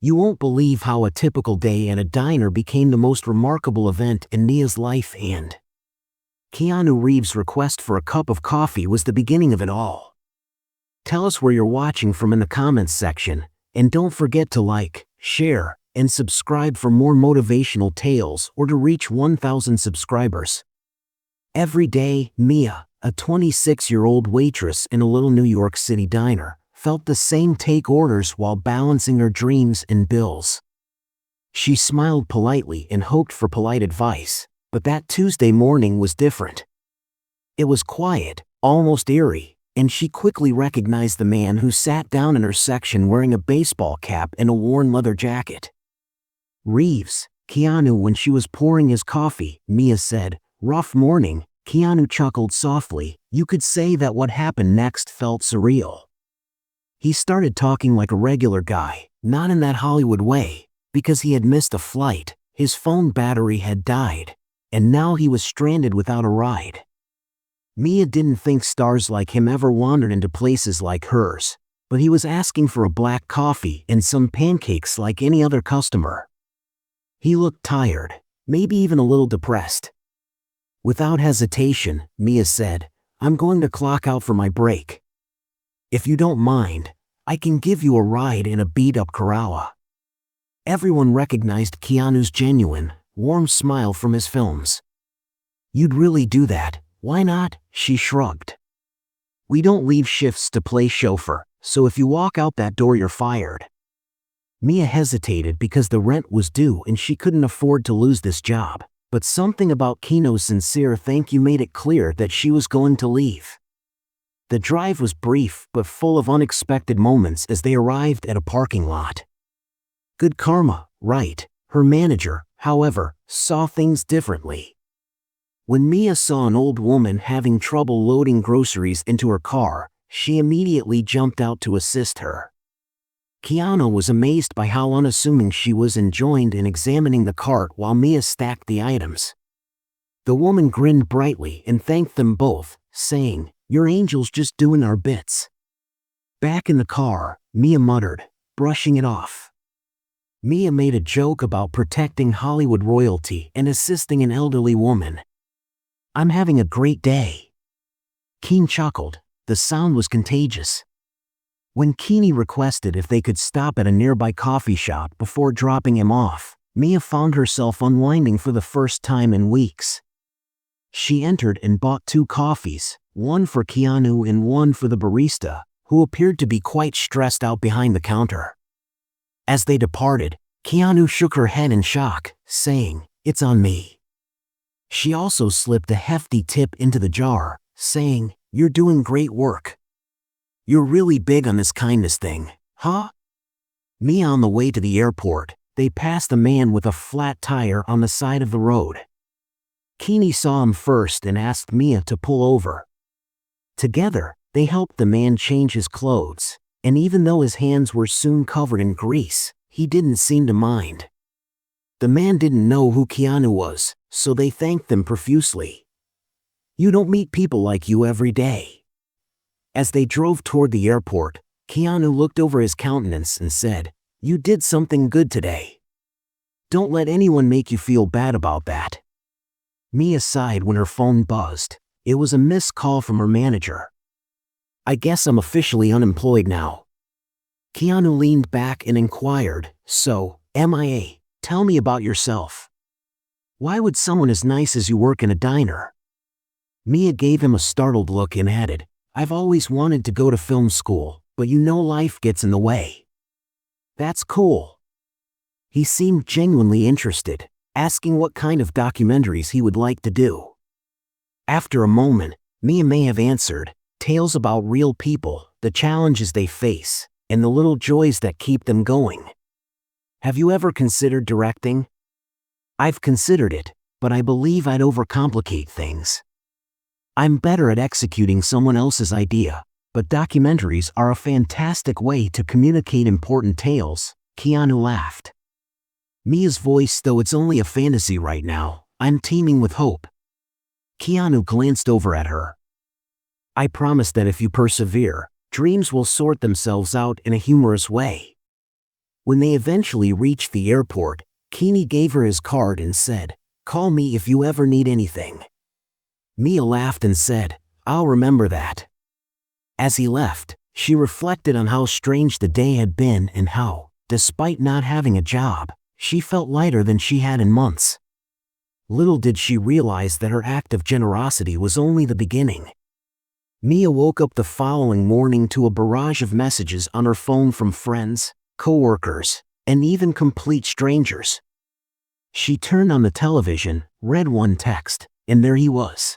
You won't believe how a typical day at a diner became the most remarkable event in Mia's life, and Keanu Reeves' request for a cup of coffee was the beginning of it all. Tell us where you're watching from in the comments section, and don't forget to like, share, and subscribe for more motivational tales or to reach 1,000 subscribers. Every day, Mia, a 26-year-old waitress in a little New York City diner, felt the same take orders while balancing her dreams and bills. She smiled politely and hoped for polite advice, but that Tuesday morning was different. It was quiet, almost eerie, and she quickly recognized the man who sat down in her section wearing a baseball cap and a worn leather jacket. Reeves, Keanu. When she was pouring his coffee, Mia said, "Rough morning." Keanu chuckled softly. You could say that what happened next felt surreal. He started talking like a regular guy, not in that Hollywood way, because he had missed a flight, his phone battery had died, and now he was stranded without a ride. Mia didn't think stars like him ever wandered into places like hers, but he was asking for a black coffee and some pancakes like any other customer. He looked tired, maybe even a little depressed. Without hesitation, Mia said, "I'm going to clock out for my break. If you don't mind, I can give you a ride in a beat-up Corolla." Everyone recognized Keanu's genuine, warm smile from his films. "You'd really do that? Why not?" she shrugged. "We don't leave shifts to play chauffeur, so if you walk out that door you're fired." Mia hesitated because the rent was due and she couldn't afford to lose this job, but something about Keanu's sincere thank you made it clear that she was going to leave. The drive was brief but full of unexpected moments as they arrived at a parking lot. Good karma, right? Her manager, however, saw things differently. When Mia saw an old woman having trouble loading groceries into her car, she immediately jumped out to assist her. Keanu was amazed by how unassuming she was and joined in examining the cart while Mia stacked the items. The woman grinned brightly and thanked them both, saying, "You're angels just doing our bits." Back in the car, Mia muttered, brushing it off. Mia made a joke about protecting Hollywood royalty and assisting an elderly woman. "I'm having a great day." Keane chuckled. The sound was contagious. When Keane requested if they could stop at a nearby coffee shop before dropping him off, Mia found herself unwinding for the first time in weeks. She entered and bought 2 coffees, one for Keanu and one for the barista, who appeared to be quite stressed out behind the counter. As they departed, Keanu shook her head in shock, saying, "It's on me." She also slipped a hefty tip into the jar, saying, "You're doing great work. You're really big on this kindness thing, huh?" Mia. On the way to the airport, they passed a man with a flat tire on the side of the road. Keane saw him first and asked Mia to pull over. Together, they helped the man change his clothes, and even though his hands were soon covered in grease, he didn't seem to mind. The man didn't know who Keanu was, so they thanked them profusely. "You don't meet people like you every day." As they drove toward the airport, Keanu looked over his countenance and said, "You did something good today. Don't let anyone make you feel bad about that." Mia sighed when her phone buzzed. It was a missed call from her manager. "I guess I'm officially unemployed now." Keanu leaned back and inquired, "So, MIA, tell me about yourself. Why would someone as nice as you work in a diner?" Mia gave him a startled look and added, "I've always wanted to go to film school, but you know life gets in the way." "That's cool." He seemed genuinely interested, asking what kind of documentaries he would like to do. After a moment, Mia may have answered, "Tales about real people, the challenges they face, and the little joys that keep them going." "Have you ever considered directing?" "I've considered it, but I believe I'd overcomplicate things. I'm better at executing someone else's idea, but documentaries are a fantastic way to communicate important tales." Keanu laughed. Mia's voice, "Though it's only a fantasy right now, I'm teeming with hope." Keanu glanced over at her. "I promise that if you persevere, dreams will sort themselves out in a humorous way." When they eventually reached the airport, Keanu gave her his card and said, "Call me if you ever need anything." Mia laughed and said, "I'll remember that." As he left, she reflected on how strange the day had been and how, despite not having a job, she felt lighter than she had in months. Little did she realize that her act of generosity was only the beginning. Mia woke up the following morning to a barrage of messages on her phone from friends, coworkers, and even complete strangers. She turned on the television, read one text, and there he was.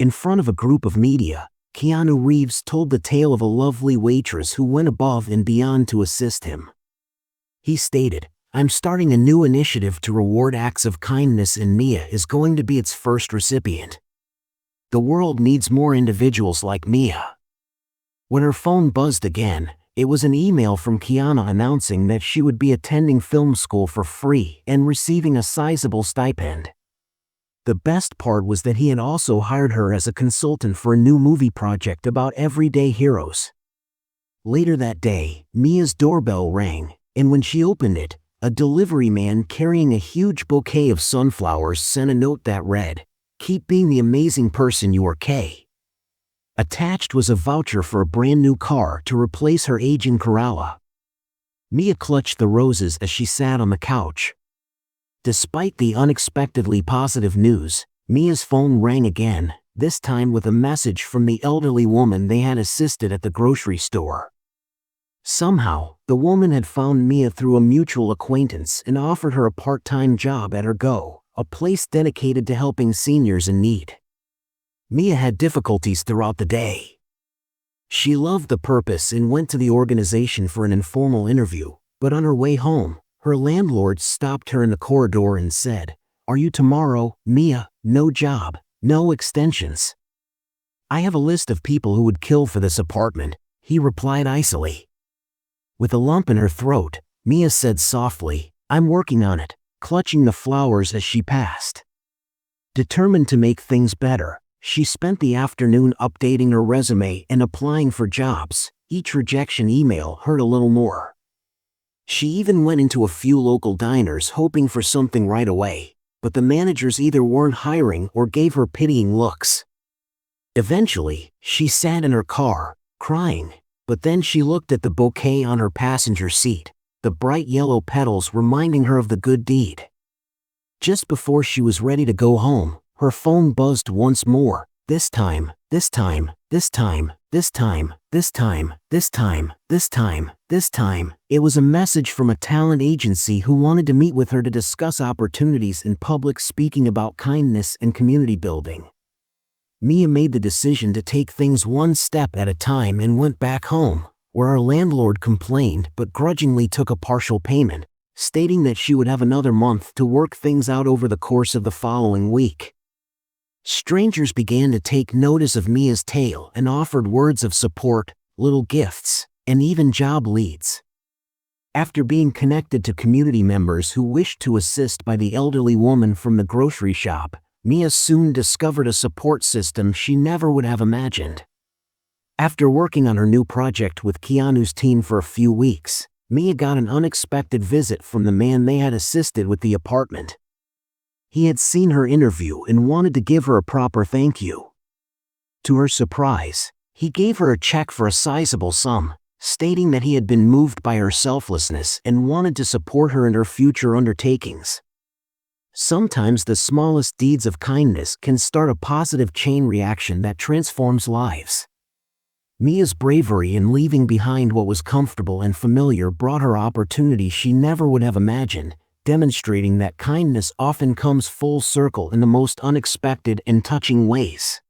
In front of a group of media, Keanu Reeves told the tale of a lovely waitress who went above and beyond to assist him. He stated, "I'm starting a new initiative to reward acts of kindness, and Mia is going to be its first recipient. The world needs more individuals like Mia." When her phone buzzed again, it was an email from Keanu announcing that she would be attending film school for free and receiving a sizable stipend. The best part was that he had also hired her as a consultant for a new movie project about everyday heroes. Later that day, Mia's doorbell rang, and when she opened it, a delivery man carrying a huge bouquet of sunflowers sent a note that read, "Keep being the amazing person you are, Kay." Attached was a voucher for a brand new car to replace her aging Corolla. Mia clutched the roses as she sat on the couch. Despite the unexpectedly positive news, Mia's phone rang again, this time with a message from the elderly woman they had assisted at the grocery store. Somehow, the woman had found Mia through a mutual acquaintance and offered her a part-time job at her Go, a place dedicated to helping seniors in need. Mia had difficulties throughout the day. She loved the purpose and went to the organization for an informal interview, but on her way home, her landlord stopped her in the corridor and said, "Are you tomorrow, Mia? No job, no extensions." "I have a list of people who would kill for this apartment," he replied icily. With a lump in her throat, Mia said softly, "I'm working on it," clutching the flowers as she passed. Determined to make things better, she spent the afternoon updating her resume and applying for jobs. Each rejection email hurt a little more. She even went into a few local diners hoping for something right away, but the managers either weren't hiring or gave her pitying looks. Eventually, she sat in her car, crying, but then she looked at the bouquet on her passenger seat, the bright yellow petals reminding her of the good deed. Just before she was ready to go home, her phone buzzed once more, this time. It was a message from a talent agency who wanted to meet with her to discuss opportunities in public speaking about kindness and community building. Mia made the decision to take things one step at a time and went back home, where our landlord complained but grudgingly took a partial payment, stating that she would have another month to work things out over the course of the following week. Strangers began to take notice of Mia's tale and offered words of support, little gifts, and even job leads. After being connected to community members who wished to assist by the elderly woman from the grocery shop, Mia soon discovered a support system she never would have imagined. After working on her new project with Keanu's team for a few weeks, Mia got an unexpected visit from the man they had assisted with the apartment. He had seen her interview and wanted to give her a proper thank you. To her surprise, he gave her a check for a sizable sum, stating that he had been moved by her selflessness and wanted to support her in her future undertakings. Sometimes the smallest deeds of kindness can start a positive chain reaction that transforms lives. Mia's bravery in leaving behind what was comfortable and familiar brought her opportunities she never would have imagined, demonstrating that kindness often comes full circle in the most unexpected and touching ways.